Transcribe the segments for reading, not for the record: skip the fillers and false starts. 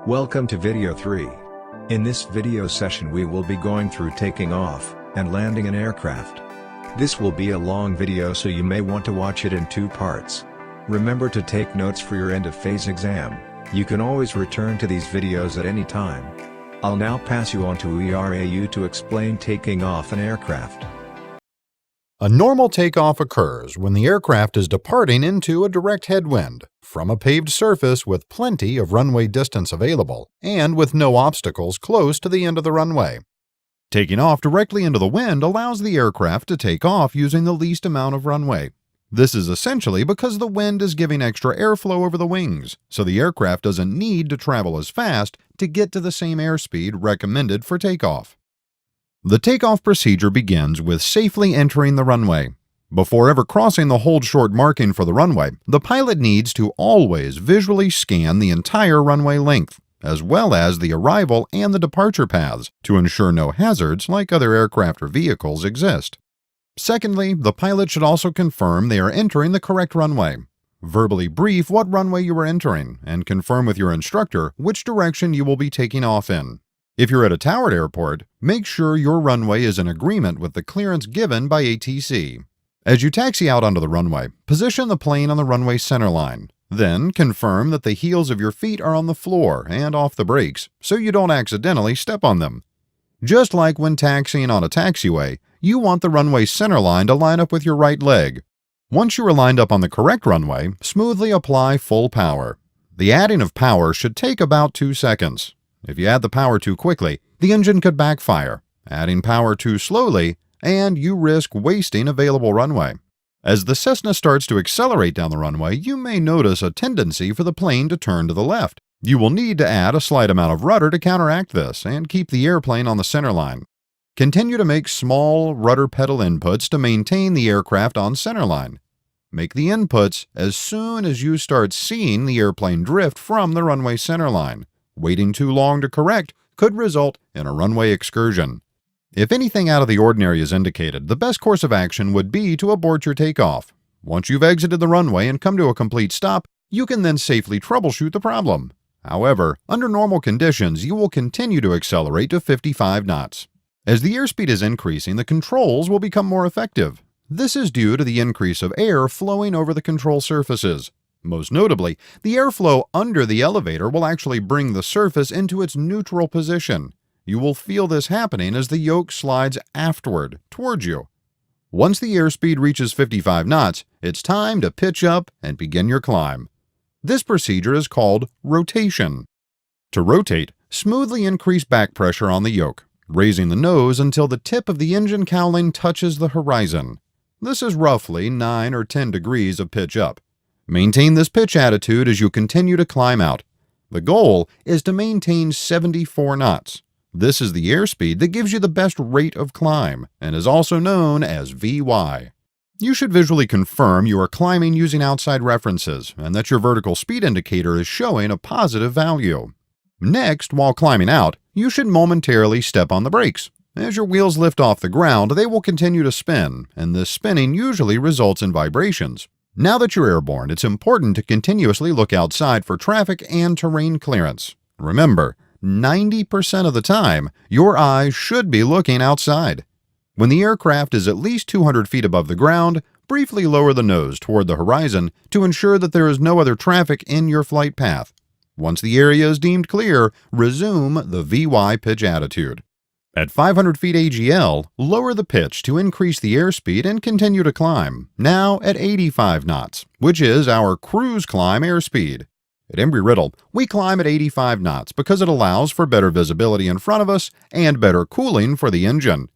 Welcome to video 3. In this video session we will be going through taking off and landing an aircraft. This will be a long video, so you may want to watch it in 2 parts. Remember to take notes for your end of phase exam. You can always return to these videos at any time. I'll now pass you on to ERAU to explain taking off an aircraft. A normal takeoff occurs when the aircraft is departing into a direct headwind from a paved surface with plenty of runway distance available and with no obstacles close to the end of the runway. Taking off directly into the wind allows the aircraft to take off using the least amount of runway. This is essentially because the wind is giving extra airflow over the wings, so the aircraft doesn't need to travel as fast to get to the same airspeed recommended for takeoff. The takeoff procedure begins with safely entering the runway. Before ever crossing the hold short marking for the runway, the pilot needs to always visually scan the entire runway length, as well as the arrival and the departure paths, to ensure no hazards like other aircraft or vehicles exist. Secondly, the pilot should also confirm they are entering the correct runway. Verbally brief what runway you are entering, and confirm with your instructor which direction you will be taking off in. If you're at a towered airport, make sure your runway is in agreement with the clearance given by ATC. As you taxi out onto the runway, position the plane on the runway center line. Then confirm that the heels of your feet are on the floor and off the brakes, so you don't accidentally step on them. Just like when taxiing on a taxiway, you want the runway center line to line up with your right leg. Once you are lined up on the correct runway, smoothly apply full power. The adding of power should take about 2 seconds. If you add the power too quickly, the engine could backfire, adding power too slowly, and you risk wasting available runway. As the Cessna starts to accelerate down the runway, you may notice a tendency for the plane to turn to the left. You will need to add a slight amount of rudder to counteract this and keep the airplane on the center line. Continue to make small rudder pedal inputs to maintain the aircraft on center line. Make the inputs as soon as you start seeing the airplane drift from the runway center line. Waiting too long to correct could result in a runway excursion. If anything out of the ordinary is indicated, the best course of action would be to abort your takeoff. Once you've exited the runway and come to a complete stop, you can then safely troubleshoot the problem. However, under normal conditions, you will continue to accelerate to 55 knots. As the airspeed is increasing, the controls will become more effective. This is due to the increase of air flowing over the control surfaces. Most notably, the airflow under the elevator will actually bring the surface into its neutral position. You will feel this happening as the yoke slides aftward towards you. Once the airspeed reaches 55 knots, it's time to pitch up and begin your climb. This procedure is called rotation. To rotate, smoothly increase back pressure on the yoke, raising the nose until the tip of the engine cowling touches the horizon. This is roughly 9 or 10 degrees of pitch up. Maintain this pitch attitude as you continue to climb out. The goal is to maintain 74 knots. This is the airspeed that gives you the best rate of climb and is also known as VY. You should visually confirm you are climbing using outside references and that your vertical speed indicator is showing a positive value. Next, while climbing out, you should momentarily step on the brakes. As your wheels lift off the ground, they will continue to spin, and this spinning usually results in vibrations. Now that you're airborne, it's important to continuously look outside for traffic and terrain clearance. Remember, 90% of the time, your eyes should be looking outside. When the aircraft is at least 200 feet above the ground, briefly lower the nose toward the horizon to ensure that there is no other traffic in your flight path. Once the area is deemed clear, resume the VY pitch attitude. At 500 feet AGL, lower the pitch to increase the airspeed and continue to climb, now at 85 knots, which is our cruise climb airspeed. At Embry-Riddle, we climb at 85 knots because it allows for better visibility in front of us and better cooling for the engine.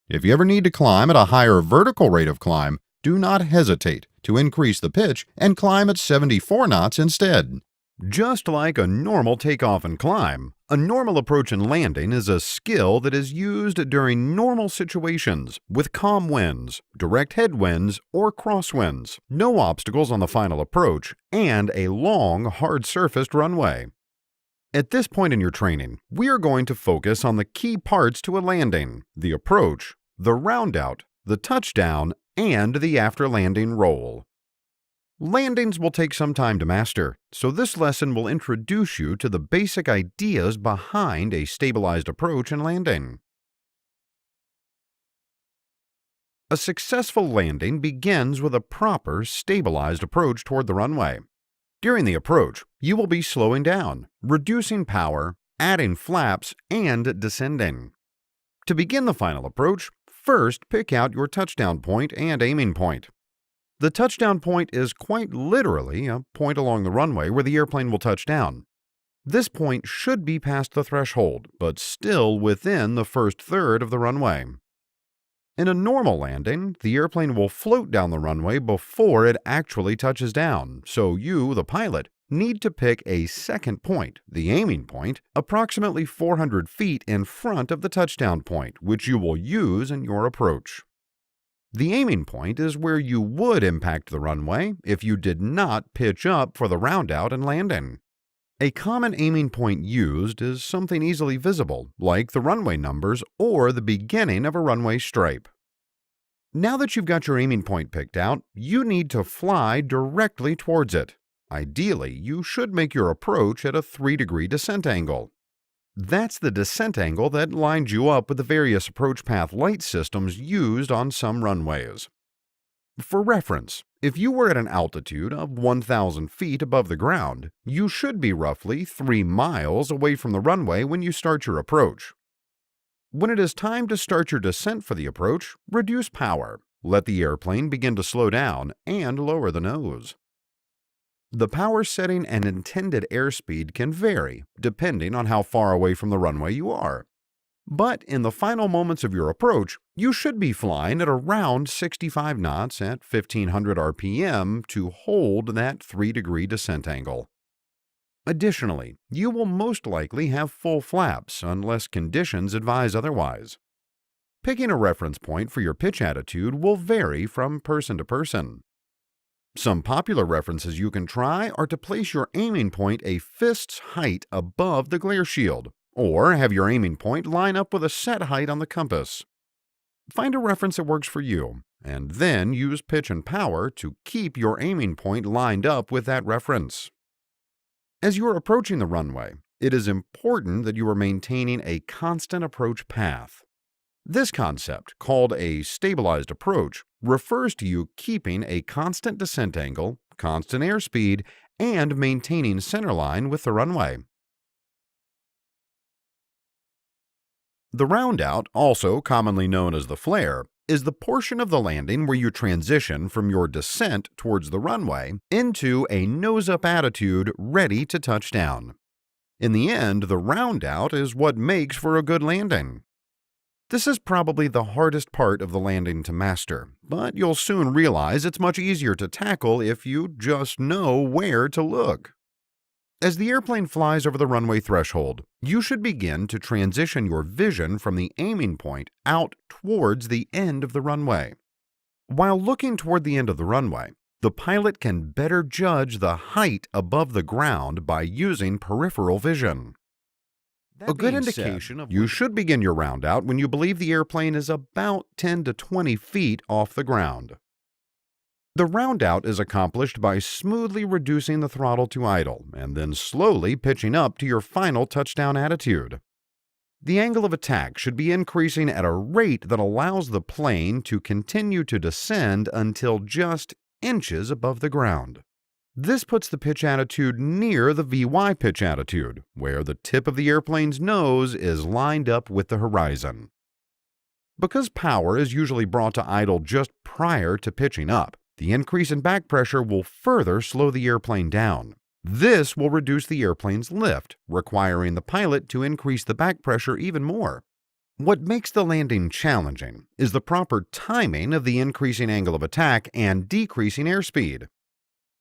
If you ever need to climb at a higher vertical rate of climb, do not hesitate to increase the pitch and climb at 74 knots instead. Just like a normal takeoff and climb, a normal approach and landing is a skill that is used during normal situations with calm winds, direct headwinds, or crosswinds, no obstacles on the final approach, and a long, hard-surfaced runway. At this point in your training, we are going to focus on the key parts to a landing: the approach, the roundout, the touchdown, and the after-landing roll. Landings will take some time to master, so this lesson will introduce you to the basic ideas behind a stabilized approach and landing. A successful landing begins with a proper, stabilized approach toward the runway. During the approach, you will be slowing down, reducing power, adding flaps, and descending. To begin the final approach, first pick out your touchdown point and aiming point. The touchdown point is quite literally a point along the runway where the airplane will touch down. This point should be past the threshold, but still within the first third of the runway. In a normal landing, the airplane will float down the runway before it actually touches down, so you, the pilot, need to pick a second point, the aiming point, approximately 400 feet in front of the touchdown point, which you will use in your approach. The aiming point is where you would impact the runway if you did not pitch up for the roundout and landing. A common aiming point used is something easily visible, like the runway numbers or the beginning of a runway stripe. Now that you've got your aiming point picked out, you need to fly directly towards it. Ideally, you should make your approach at a 3-degree descent angle. That's the descent angle that lines you up with the various approach path light systems used on some runways. For reference, if you were at an altitude of 1,000 feet above the ground, you should be roughly 3 miles away from the runway when you start your approach. When it is time to start your descent for the approach, reduce power, let the airplane begin to slow down, and lower the nose. The power setting and intended airspeed can vary depending on how far away from the runway you are. But in the final moments of your approach, you should be flying at around 65 knots at 1500 RPM to hold that 3-degree descent angle. Additionally, you will most likely have full flaps unless conditions advise otherwise. Picking a reference point for your pitch attitude will vary from person to person. Some popular references you can try are to place your aiming point a fist's height above the glare shield, or have your aiming point line up with a set height on the compass. Find a reference that works for you, and then use pitch and power to keep your aiming point lined up with that reference. As you are approaching the runway, it is important that you are maintaining a constant approach path. This concept, called a stabilized approach, refers to you keeping a constant descent angle, constant airspeed, and maintaining centerline with the runway. The roundout, also commonly known as the flare, is the portion of the landing where you transition from your descent towards the runway into a nose-up attitude ready to touch down. In the end, the roundout is what makes for a good landing. This is probably the hardest part of the landing to master, but you'll soon realize it's much easier to tackle if you just know where to look. As the airplane flies over the runway threshold, you should begin to transition your vision from the aiming point out towards the end of the runway. While looking toward the end of the runway, the pilot can better judge the height above the ground by using peripheral vision. A good indication of you should begin your roundout when you believe the airplane is about 10 to 20 feet off the ground. The roundout is accomplished by smoothly reducing the throttle to idle and then slowly pitching up to your final touchdown attitude. The angle of attack should be increasing at a rate that allows the plane to continue to descend until just inches above the ground. This puts the pitch attitude near the VY pitch attitude, where the tip of the airplane's nose is lined up with the horizon. Because power is usually brought to idle just prior to pitching up, the increase in back pressure will further slow the airplane down. This will reduce the airplane's lift, requiring the pilot to increase the back pressure even more. What makes the landing challenging is the proper timing of the increasing angle of attack and decreasing airspeed.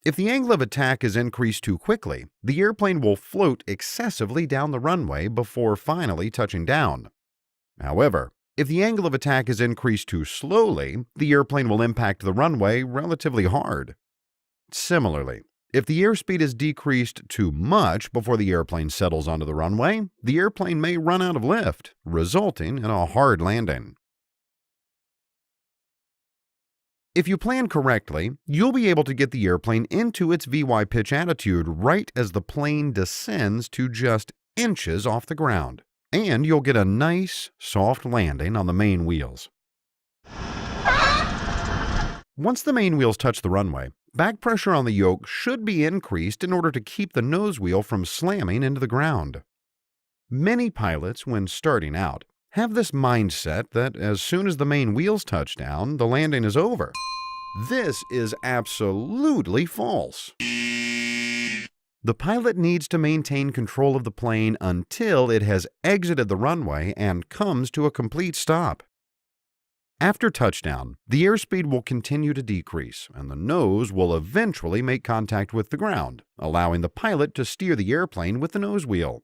If the angle of attack is increased too quickly, the airplane will float excessively down the runway before finally touching down. However, if the angle of attack is increased too slowly, the airplane will impact the runway relatively hard. Similarly, if the airspeed is decreased too much before the airplane settles onto the runway, the airplane may run out of lift, resulting in a hard landing. If you plan correctly, you'll be able to get the airplane into its VY pitch attitude right as the plane descends to just inches off the ground. And you'll get a nice, soft landing on the main wheels. Once the main wheels touch the runway, back pressure on the yoke should be increased in order to keep the nose wheel from slamming into the ground. Many pilots, when starting out, have this mindset that as soon as the main wheels touch down, the landing is over. This is absolutely false. The pilot needs to maintain control of the plane until it has exited the runway and comes to a complete stop. After touchdown, the airspeed will continue to decrease, and the nose will eventually make contact with the ground, allowing the pilot to steer the airplane with the nose wheel.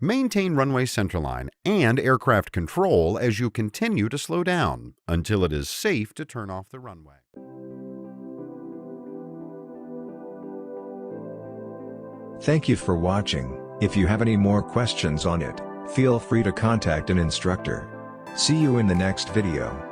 Maintain runway centerline and aircraft control as you continue to slow down until it is safe to turn off the runway. Thank you for watching. If you have any more questions on it, feel free to contact an instructor. See you in the next video.